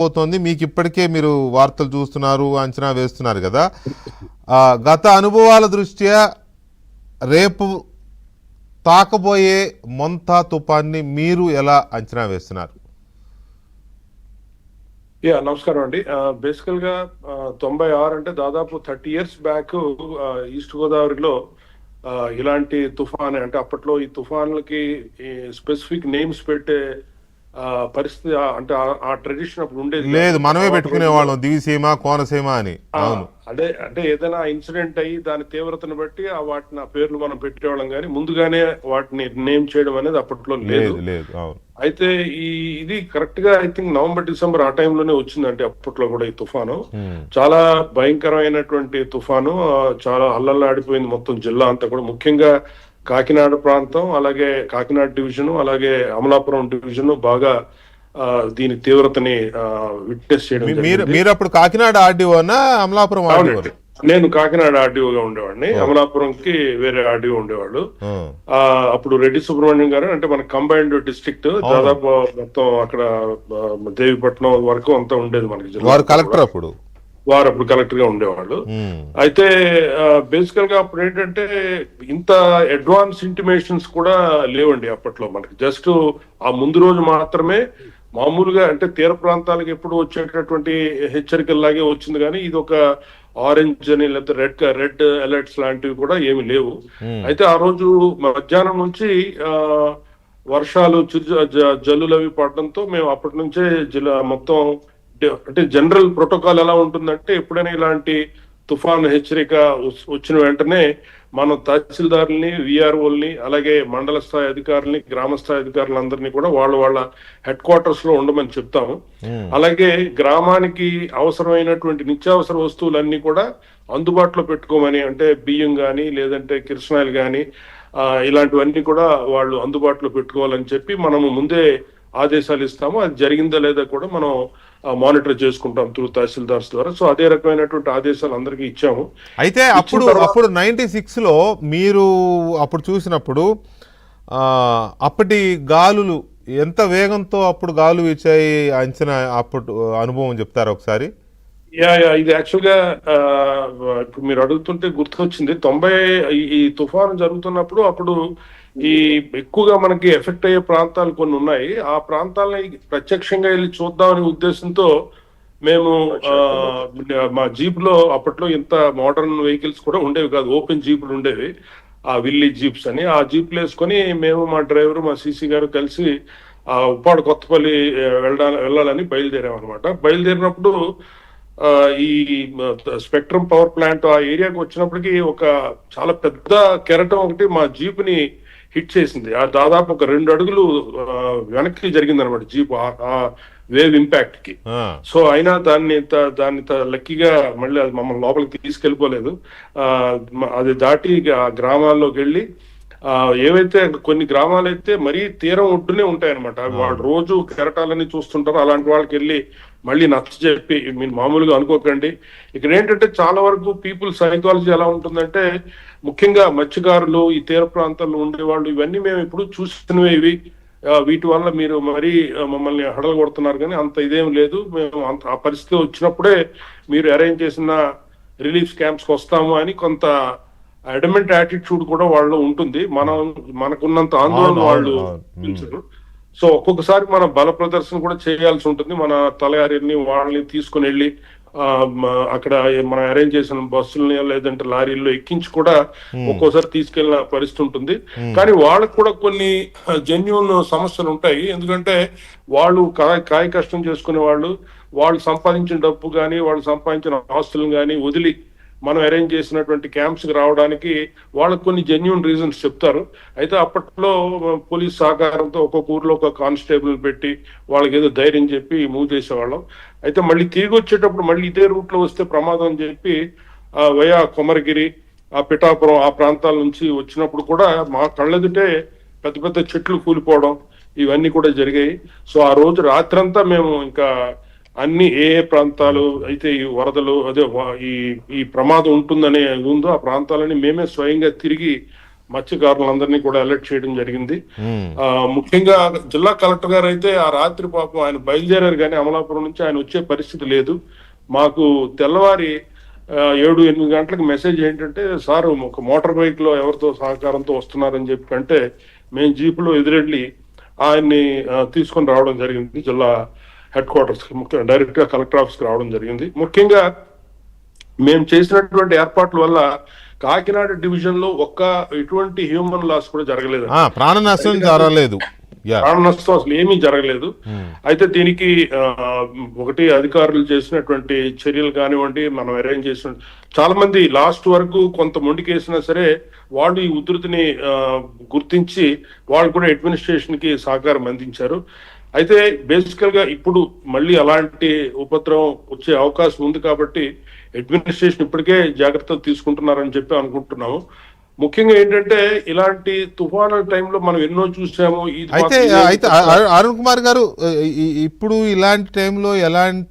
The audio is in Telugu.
పోతోంది. మీకు ఇప్పటికే మీరు వార్తలు చూస్తున్నారు, అంచనా వేస్తున్నారు కదా. గత అనుభవాల దృష్ట్యా రేపు తాకబోయే మొంతా తుఫాన్ని మీరు ఎలా అంచనా వేస్తున్నారు? నమస్కారం అండి. బేసికల్ గా 96 అంటే దాదాపు 30 years బ్యాక్ ఈస్ట్ గోదావరిలో ఇలాంటి తుఫాన్ అంటే అప్పట్లో ఈ తుఫాన్లకి స్పెసిఫిక్ నేమ్స్ పెట్టే పరిస్థితి అంటే ఆ ట్రెడిషన్ అప్పుడు ఉండేది లేదు, మనమే పెట్టుకునే వాళ్ళం దివిసీమ, కోనసీమ అని. అవును, అదే అంటే ఏదైనా ఇన్సిడెంట్ అయ్యి దాని తీవ్రతను బట్టి వాటిని పేర్లు మనం పెట్టేవాళ్ళం, కానీ ముందుగానే వాటిని నేమ్ చేయడం అనేది అప్పట్లో లేదు. అయితే ఇది కరెక్ట్ గా ఐ థింక్ నవంబర్ డిసెంబర్ ఆ టైంలోనే వచ్చిందంటే అప్పట్లో కూడా ఈ తుఫాను చాలా భయంకరమైనటువంటి తుఫాను. చాలా అల్లల్లాడిపోయింది మొత్తం జిల్లా అంతా కూడా, ముఖ్యంగా కాకినాడ ప్రాంతం, అలాగే కాకినాడ డివిజన్, అలాగే అమలాపురం డివిజన్ బాగా దీని తీవ్రతని విట్నెస్ చేయడం. మీరు అప్పుడు కాకినాడ ఆర్డీఓనా అమలాపురం ఆర్డీఓ? నేను కాకినాడ ఆర్డీఓగా ఉండేవాడిని, అమలాపురంకి వేరే ఆర్డీఓ ఉండేవాళ్ళు. అప్పుడు రెడ్డి సుబ్రహ్మణ్యం గారు అంటే మన కంబైన్డ్ డిస్ట్రిక్ట్ దాదాపు మొత్తం అక్కడ దేవిపట్నం వరకు అంతా ఉండేది మనకి జిల్లా. కలెక్టర్ అప్పుడు వారు అప్పుడు కలెక్టర్ గా ఉండేవాళ్ళు. అయితే బేసికల్ గా అప్పుడు ఏంటంటే ఇంత అడ్వాన్స్ ఇంటిమేషన్స్ కూడా లేవండి అప్పట్లో. మనకి జస్ట్ ఆ ముందు రోజు మాత్రమే మామూలుగా అంటే తీర ప్రాంతాలకు ఎప్పుడు వచ్చేటటువంటి హెచ్చరికల్లాగే వచ్చింది, కానీ ఇది ఒక ఆరెంజ్ అని లేకపోతే రెడ్ అలర్ట్స్ లాంటివి కూడా ఏమి లేవు. అయితే ఆ రోజు మధ్యాహ్నం నుంచి వర్షాలు జల్లులు అవి పడడంతో మేము అప్పటి నుంచే జిల్లా మొత్తం అంటే జనరల్ ప్రోటోకాల్ ఎలా ఉంటుందంటే ఎప్పుడైనా ఇలాంటి తుఫాను హెచ్చరిక వచ్చిన వెంటనే మనం తహసీల్దారుల్ని, విఆర్ఓల్ని, అలాగే మండల స్థాయి అధికారుల్ని, గ్రామ స్థాయి అధికారులందరినీ కూడా వాళ్ళ హెడ్ క్వార్టర్స్ లో ఉండమని చెప్తాము. అలాగే గ్రామానికి అవసరమైనటువంటి నిత్యావసర వస్తువులన్నీ కూడా అందుబాటులో పెట్టుకోమని, అంటే బియ్యం కానీ లేదంటే కిరసనాయిలు కానీ ఇలాంటివన్నీ కూడా వాళ్ళు అందుబాటులో పెట్టుకోవాలని చెప్పి మనము ముందే ఆదేశాలు ఇస్తాము. అది జరిగిందా లేదా కూడా మనం మానిటర్ చేసుకుంటాం త్రూ తహసీల్దార్స్ ద్వారా. సో అదే రకమైనటువంటి ఆదేశాలు అందరికీ ఇచ్చాము. అయితే అప్పుడు 96 లో మీరు అప్పుడు చూసినప్పుడు అప్పటి గాలులు ఎంత వేగంతో అప్పుడు గాలు ఇచ్చాయి అంచనా, అప్పుడు అనుభవం చెప్తారా ఒకసారి? ఇది యాక్చువల్ గా ఇప్పుడు మీరు అడుగుతుంటే గుర్తొచ్చింది. ఈ తుఫాను జరుగుతున్నప్పుడు అప్పుడు ఈ ఎక్కువగా మనకి ఎఫెక్ట్ అయ్యే ప్రాంతాలు కొన్ని ఉన్నాయి. ఆ ప్రాంతాలని ప్రత్యక్షంగా వెళ్ళి చూద్దామనే ఉద్దేశంతో మేము మా జీప్ లో, అప్పట్లో ఇంత మోడర్న్ వెహికల్స్ కూడా ఉండేవి కాదు, ఓపెన్ జీపులు ఉండేవి, ఆ విల్లేజ్ జీప్స్ అని. ఆ జీప్లు వేసుకొని మేము, మా డ్రైవర్, మా సీసీ గారు కలిసి ఆ ఉప్పాడు కొత్తపల్లి వెళ్ళాలని బయలుదేరాం అనమాట. బయలుదేరినప్పుడు ఈ స్పెక్ట్రమ్ పవర్ ప్లాంట్ ఆ ఏరియాకి వచ్చినప్పటికీ ఒక చాలా పెద్ద కెరటం ఒకటి మా జీప్ ని హిట్ చేసింది. దాదాపు ఒక 2 అడుగులు వెనక్కి జరిగింది అనమాట జీప్ ఆ వేవ్ ఇంపాక్ట్ కి. సో అయినా దాన్ని లక్కీగా మళ్ళీ అది మమ్మల్ని లోపలికి తీసుకెళ్ళిపోలేదు. అది దాటి గ్రామాల్లోకి వెళ్ళి ఏవైతే కొన్ని గ్రామాలు అయితే మరీ తీరం ఒడ్డునే ఉంటాయన్నమాట, వాళ్ళు రోజు కెరటాలని చూస్తుంటారు. అలాంటి వాళ్ళకి వెళ్ళి మళ్ళీ నచ్చ చెప్పి మీరు మామూలుగా అనుకోకండి. ఇక్కడ ఏంటంటే చాలా వరకు పీపుల్ సైకాలజీ ఎలా ఉంటుందంటే, ముఖ్యంగా మత్స్యకారులు, ఈ తీర ప్రాంతాల్లో ఉండేవాళ్ళు, ఇవన్నీ మేము ఇప్పుడు చూసినవే ఇవి, వీటి వల్ల మీరు మరీ మమ్మల్ని హడలు కొడుతున్నారు, కానీ అంత ఇదేం లేదు, మేము ఆ పరిస్థితి వచ్చినప్పుడే మీరు అరేంజ్ చేసిన రిలీఫ్ క్యాంప్స్కి వస్తాము అని కొంత అడమెంట్ యాటిట్యూడ్ కూడా వాళ్ళు ఉంటుంది. మనకున్నంత ఆందోళన వాళ్ళు పెంచరు. సో ఒక్కొక్కసారి మన బల ప్రదర్శన కూడా చేయాల్సి ఉంటుంది. మన తలయారిని వాళ్ళని తీసుకుని వెళ్ళి అక్కడ మనం అరేంజ్ చేసిన బస్సులని లేదంటే లారీల్లో ఎక్కించి కూడా ఒక్కోసారి తీసుకెళ్ళిన పరిస్థితి ఉంటుంది. కానీ వాళ్ళకు కూడా కొన్ని జెన్యూన్ సమస్యలు ఉంటాయి. ఎందుకంటే వాళ్ళు కాయ కష్టం చేసుకునే వాళ్ళు సంపాదించిన డబ్బు కానీ వాళ్ళు సంపాదించిన ఆస్తులను కానీ వదిలి మనం అరేంజ్ చేసినటువంటి క్యాంప్స్ కి రావడానికి వాళ్ళకు కొన్ని జెన్యూన్ రీజన్స్ చెప్తారు. అయితే అప్పట్లో పోలీస్ సహకారంతో ఒక్కొక్క ఊర్లో ఒక కానిస్టేబుల్ పెట్టి వాళ్ళకి ఏదో ధైర్యం చెప్పి మూవ్ చేసేవాళ్ళం. అయితే మళ్ళీ తిరిగి వచ్చేటప్పుడు మళ్ళీ ఇదే రూట్ లో వస్తే ప్రమాదం అని చెప్పి వయా కొమరగిరి, ఆ పిఠాపురం ఆ ప్రాంతాల నుంచి వచ్చినప్పుడు కూడా మా కళ్ళెదుటే పెద్ద పెద్ద చెట్లు కూలిపోవడం ఇవన్నీ కూడా జరిగాయి. సో ఆ రోజు రాత్రంతా మేము ఇంకా అన్ని ఏ ప్రాంతాలు అయితే ఈ వరదలు అదే ఈ ప్రమాదం ఉంటుందనే ఉందో ఆ ప్రాంతాలని మేమే స్వయంగా తిరిగి మత్స్యకారులందరినీ కూడా అలర్ట్ చేయడం జరిగింది. ఉమ్, ముఖ్యంగా జిల్లా కలెక్టర్ గారు అయితే ఆ రాత్రి పాపం ఆయన బయలుదేరారు, కానీ అమలాపురం నుంచి ఆయన వచ్చే పరిస్థితి లేదు. మాకు తెల్లవారి 7-8 గంటలకు మెసేజ్ ఏంటంటే, సార్ ఒక మోటార్ బైక్ లో ఎవరితో సహకారంతో వస్తున్నారని చెప్పి అంటే మేము జీపులో ఎదురెళ్ళి ఆయన్ని తీసుకొని రావడం జరిగింది. జిల్లా హెడ్ క్వార్టర్స్ కి డైరెక్ట్ గా కలెక్టర్ ఆఫీస్ కి రావడం జరిగింది. ముఖ్యంగా మేము చేసినటువంటి ఏర్పాట్ల వల్ల కాకినాడ డివిజన్ లో ఎటువంటి హ్యూమన్ లాస్ కూడా జరగలేదు. ప్రాణ నష్టం జరగలేదు. యా. ప్రాణ నష్టం అసలు ఏమీ జరగలేదు. అయితే దీనికి ఒకటి అధికారులు చేసినటువంటి చర్యలు కానివ్వండి, మనం అరేంజ్ చేసిన చాలా మంది లాస్ట్ వరకు కొంత మొండికేసినా సరే వాళ్ళు ఈ ఉధృతిని గుర్తించి వాళ్ళు కూడా అడ్మినిస్ట్రేషన్ కి సహకారం అందించారు. అయితే బేసికల్ గా ఇప్పుడు మళ్ళీ అలాంటి ఉపద్రవం వచ్చే అవకాశం ఉంది కాబట్టి అడ్మినిస్ట్రేషన్ ఇప్పటికే జాగ్రత్తలు తీసుకుంటున్నారని చెప్పి అనుకుంటున్నాము. ముఖ్యంగా ఏంటంటే ఇలాంటి తుఫాను టైంలో మనం ఎన్నో చూసాము. అయితే అరుణ్ కుమార్ గారు, ఇప్పుడు ఇలాంటి టైంలో ఎలాంటి